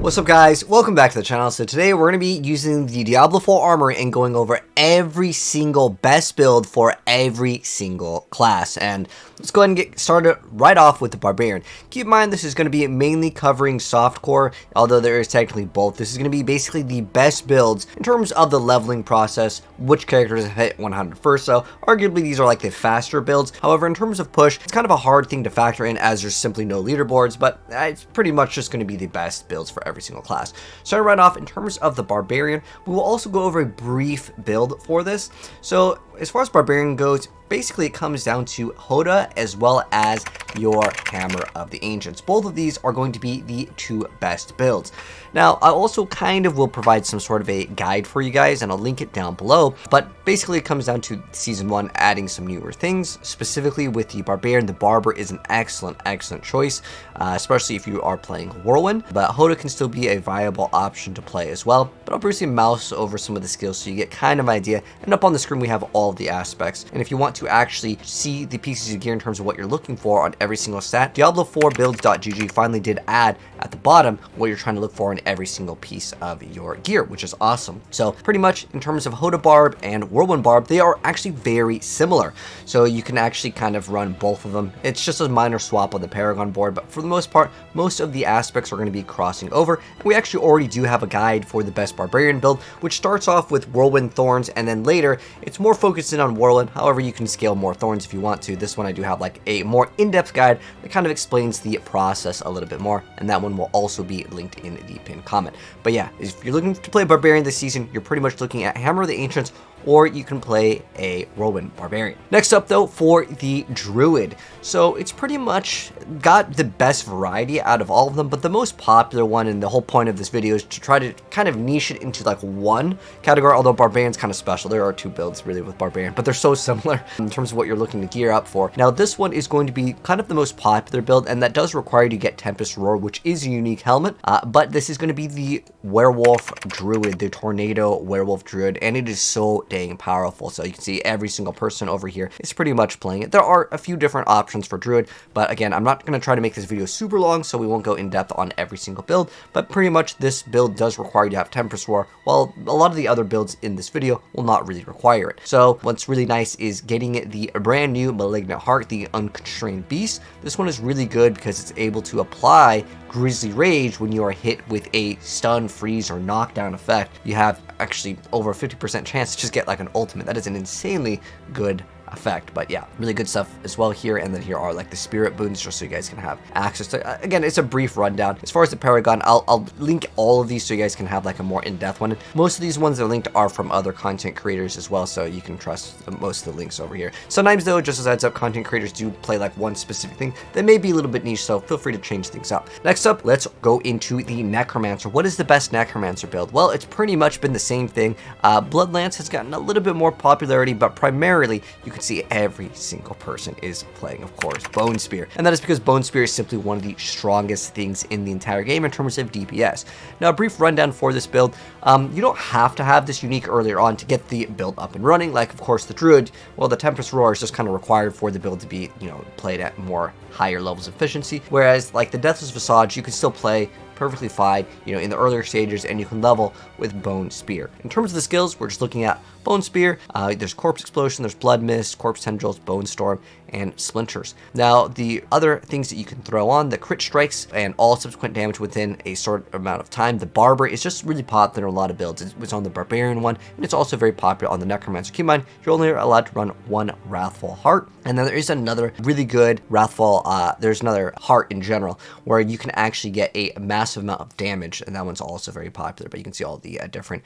What's up guys, welcome back to the channel. So today we're going to be using the Diablo 4 armor and going over every single best build for every single class. And let's go ahead and get started right off with the Barbarian. Keep in mind this is going to be mainly covering softcore, although there is technically both. This is going to be basically the best builds in terms of the leveling process, which characters have hit 100 first. So arguably these are like the faster builds. However, in terms of push, it's kind of a hard thing to factor in as there's simply no leaderboards, but it's pretty much just going to be the best builds for every single class. Starting right off, in terms of the Barbarian, we will also go over a brief build for this. So as far as Barbarian goes, basically it comes down to Hoda as well as your Hammer of the Ancients. Both of these are going to be the two best builds. Now, I also kind of will provide some sort of a guide for you guys, and I'll link it down below, but basically it comes down to Season 1 adding some newer things. Specifically with the Barbarian, the Barber is an excellent choice, especially if you are playing Whirlwind, but Hoda can still be a viable option to play as well. But I'll briefly mouse over some of the skills so you get kind of an idea, and up on the screen we have all of the aspects. And if you want to actually see the pieces of gear in terms of what you're looking for on every single stat, Diablo4builds.gg finally did add at the bottom what you're trying to look for in every single piece of your gear, which is awesome. So pretty much in terms of Hoda Barb and Whirlwind Barb, they are actually very similar. So you can actually kind of run both of them. It's just a minor swap on the Paragon board, but for the most part, most of the aspects are going to be crossing over. And we actually already do have a guide for the best Barbarian build, which starts off with Whirlwind Thorns, and then later it's more focused in on Whirlwind. However, you can scale more Thorns if you want to. This one I do have like a more in-depth guide that kind of explains the process a little bit more, and that one will also be linked in the pinned comment. But yeah, if you're looking to play Barbarian this season, you're pretty much looking at Hammer of the Ancients, or you can play a Whirlwind Barbarian. Next up though, for the Druid. So it's pretty much got the best variety out of all of them, but the most popular one, and the whole point of this video, is to try to kind of niche it into like one category, although Barbarian's kind of special. There are two builds really with Barbarian, but they're so similar in terms of what you're looking to gear up for. Now this one is going to be kind of the most popular build, and that does require you to get Tempest Roar, which is a unique helmet, but this is going to be the Werewolf Druid, the Tornado Werewolf Druid, and it is so dang powerful. So you can see every single person over here is pretty much playing it. There are a few different options for Druid, but again, I'm not going to try to make this video super long, so we won't go in depth on every single build, but pretty much this build does require you to have Tempest Roar, while a lot of the other builds in this video will not really require it. So what's really nice is getting the brand new Malignant Heart, the Unconstrained Beast. This one is really good because it's able to apply Grizzly Rage when you are hit with a stun, freeze, or knockdown effect. You have actually over a 50% chance to just get like an ultimate. That is an insanely good effect. But yeah, really good stuff as well here. And then here are like the spirit boons, just so you guys can have access to. Again, it's a brief rundown. As far as the Paragon, I'll link all of these so you guys can have like a more in-depth one. Most of these ones that are linked are from other content creators as well, so you can trust most of the links over here. Sometimes though, just as a heads up, content creators do play like one specific thing that may be a little bit niche, so feel free to change things up. Next up, let's go into the Necromancer. What is the best Necromancer build? Well, it's pretty much been the same thing. Bloodlance has gotten a little bit more popularity, but primarily you can see every single person is playing, of course, Bone Spear. And that is because Bone Spear is simply one of the strongest things in the entire game in terms of DPS. Now, a brief rundown for this build. You don't have to have this unique earlier on to get the build up and running. Like, of course, the Druid, well, the Tempest Roar is just kind of required for the build to be, you know, played at more higher levels of efficiency. Whereas, like the Deathless Visage, you can still play perfectly fine, you know, in the earlier stages, and you can level with Bone Spear. In terms of the skills, we're just looking at Bone Spear. There's Corpse Explosion, there's Blood Mist, Corpse Tendrils, Bone Storm, and Splinters. Now, the other things that you can throw on, the crit strikes and all subsequent damage within a short amount of time. The Barber is just really popular in a lot of builds. It was on the Barbarian one, and it's also very popular on the Necromancer. Keep in mind, you're only allowed to run one Wrathful Heart. And then there is another really good Wrathful, there's another heart in general, where you can actually get a massive amount of damage, and that one's also very popular. But you can see all the different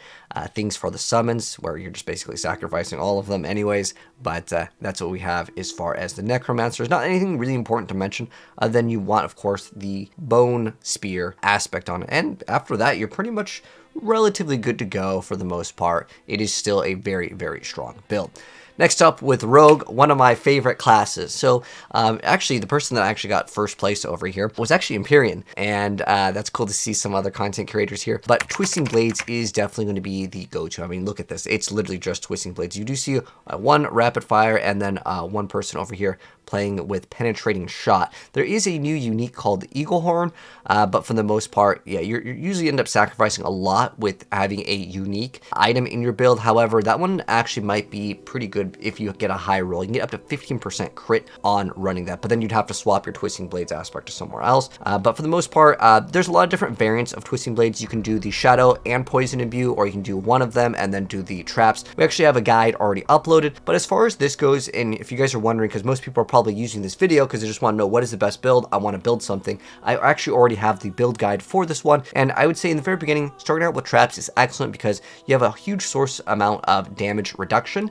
things for the summons, where you're just basically sacrificing all of them anyways. But that's what we have as far as the Necromancer. There's not anything really important to mention, then you want, of course, the Bone Spear aspect on it. And after that, you're pretty much relatively good to go for the most part. It is still a very strong build. Next up with Rogue, one of my favorite classes. So actually the person that actually got first place over here was actually Empyrean, and that's cool to see some other content creators here. But Twisting Blades is definitely going to be the go-to. I mean, look at this. It's literally just Twisting Blades. You do see one rapid fire and then one person over here playing with Penetrating Shot. There is a new unique called the Eagle Horn, but for the most part, yeah, you usually end up sacrificing a lot with having a unique item in your build. However, that one actually might be pretty good if you get a high roll. You can get up to 15% crit on running that, but then you'd have to swap your Twisting Blades aspect to somewhere else. But for the most part, there's a lot of different variants of Twisting Blades. You can do the Shadow and Poison Imbue, or you can do one of them and then do the traps. We actually have a guide already uploaded, but as far as this goes, and if you guys are wondering, because most people are probably using this video because they just want to know what is the best build, I want to build something, I actually already have the build guide for this one, and I would say in the very beginning, starting out with traps is excellent because you have a huge source amount of damage reduction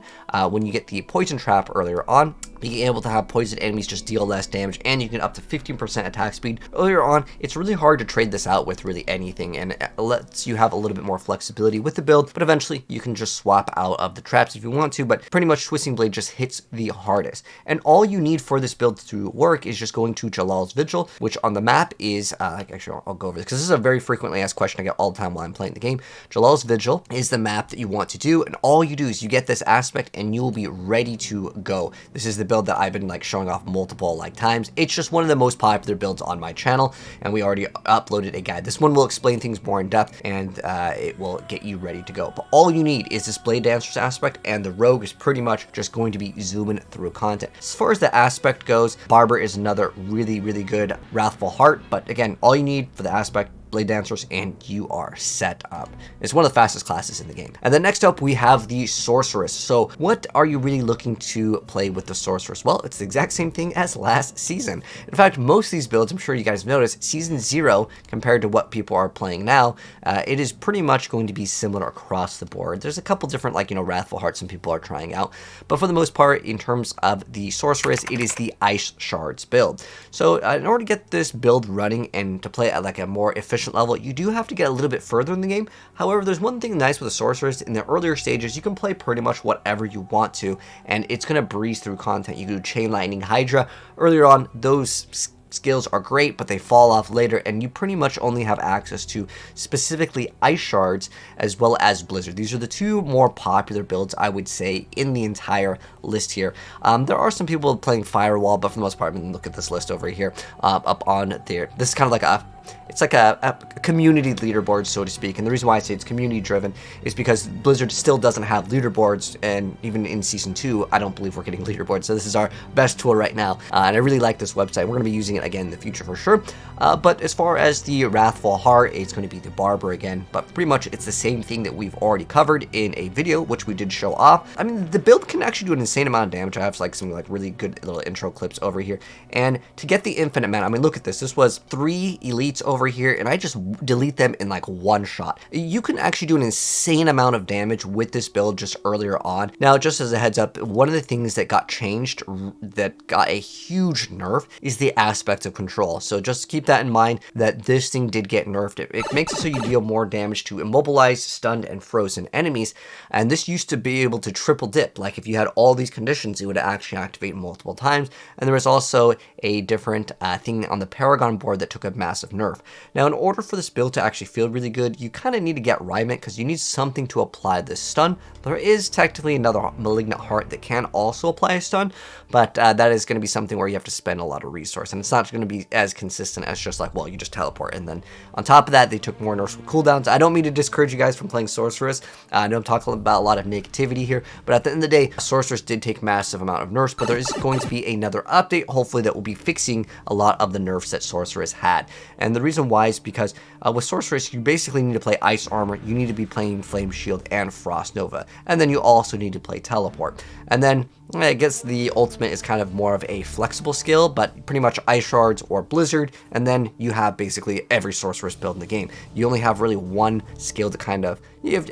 when you get the poison trap earlier on. Being able to have poison enemies just deal less damage, and you get up to 15% attack speed. Earlier on, it's really hard to trade this out with really anything, and it lets you have a little bit more flexibility with the build, but eventually you can just swap out of the traps if you want to, but pretty much Twisting Blade just hits the hardest. And all you need for this build to work is just going to Jalal's Vigil, which on the map is, actually I'll go over this, because this is a very frequently asked question I get all the time while I'm playing the game. Jalal's Vigil is the map that you want to do, and all you do is you get this aspect and you'll be ready to go. This is the build that I've been showing off multiple times. It's just one of the most popular builds on my channel, and we already uploaded a guide. This one will explain things more in depth, and it will get you ready to go. But all you need is this Blade Dancer's aspect, and the Rogue is pretty much just going to be zooming through content. As far as the aspect goes, Barber is another really good Wrathful Heart, but again, all you need for the aspect, Blade Dancers, and you are set up. It's one of the fastest classes in the game. And then next up, we have the Sorceress. So what are you really looking to play with the Sorceress? Well, it's the exact same thing as last season. In fact, most of these builds, I'm sure you guys have noticed, Season 0 compared to what people are playing now, it is pretty much going to be similar across the board. There's a couple different, Wrathful Hearts some people are trying out, but for the most part, in terms of the Sorceress, it is the Ice Shards build. So in order to get this build running and to play at a more efficient level, you do have to get a little bit further in the game. However, there's one thing nice with the Sorceress. In the earlier stages, you can play pretty much whatever you want to, and it's going to breeze through content. You can do Chain Lightning, Hydra. Earlier on, those skills are great, but they fall off later, and you pretty much only have access to specifically Ice Shards as well as Blizzard. These are the two more popular builds, I would say, in the entire list here. There are some people playing Firewall, but for the most part, I mean, look at this list over here, up on there. This is kind of like it's like a community leaderboard, so to speak. And the reason why I say it's community driven is because Blizzard still doesn't have leaderboards, and even in Season 2, I don't believe we're getting leaderboards. So this is our best tool right now, and I really like this website. We're going to be using it again in the future for sure. But as far as the Wrathful Heart, it's going to be the Barber again, but pretty much it's the same thing that we've already covered in a video, which we did show off. I mean, the build can actually do an insane amount of damage. I have some really good little intro clips over here, and to get the infinite mana, I mean, look at this. This was 3 elites over here, and I just delete them in one shot. You can actually do an insane amount of damage with this build just earlier on. Now, just as a heads up, one of the things that got changed, that got a huge nerf, is the aspect of control. So just keep that in mind, that this thing did get nerfed. It makes it so you deal more damage to immobilized, stunned, and frozen enemies, and this used to be able to triple dip. Like if you had all these conditions, it would actually activate multiple times. And there was also a different thing on the Paragon board that took a massive nerf. Now, in order for this build to actually feel really good, you kind of need to get Rymant, because you need something to apply this stun. There is technically another Malignant Heart that can also apply a stun, but that is going to be something where you have to spend a lot of resource, and it's not going to be as consistent as just well, you just teleport. And then on top of that, they took more nerfs with cooldowns. I don't mean to discourage you guys from playing Sorceress. I know I'm talking about a lot of negativity here, but at the end of the day, Sorceress did take massive amount of nerfs, but there is going to be another update, hopefully, that will be fixing a lot of the nerfs that Sorceress had. And the reason why is because with Sorceress, you basically need to play Ice Armor, you need to be playing Flame Shield and Frost Nova, and then you also need to play Teleport. And then I guess the ultimate is kind of more of a flexible skill, but pretty much Ice Shards or Blizzard, and then you have basically every Sorceress build in the game. You only have really one skill to kind of,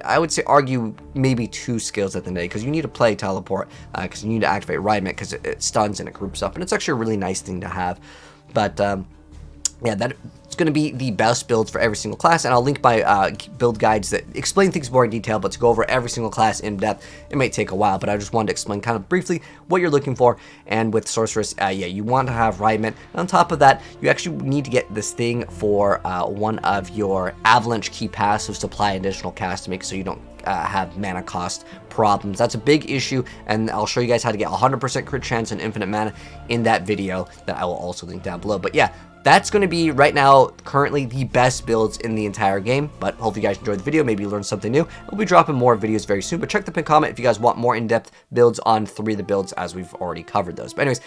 I would say, argue maybe 2 skills at the end, because you need to play Teleport, because you need to activate Rymant, because it stuns and it groups up, and it's actually a really nice thing to have. But yeah, that's going to be the best builds for every single class, and I'll link my build guides that explain things more in detail, but to go over every single class in depth, it might take a while, but I just wanted to explain kind of briefly what you're looking for. And with Sorceress, yeah, you want to have Rymant, and on top of that, you actually need to get this thing for one of your Avalanche key passives to apply additional cast to make so you don't have mana cost problems. That's a big issue, and I'll show you guys how to get 100% crit chance and infinite mana in that video that I will also link down below. But yeah, that's going to be, right now, currently the best builds in the entire game, but hopefully you guys enjoyed the video, maybe you learned something new. We'll be dropping more videos very soon, but check the pinned comment if you guys want more in-depth builds on 3 of the builds, as we've already covered those. But anyways,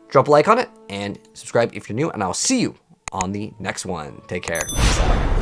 drop a like on it, and subscribe if you're new, and I'll see you on the next one. Take care. Peace out.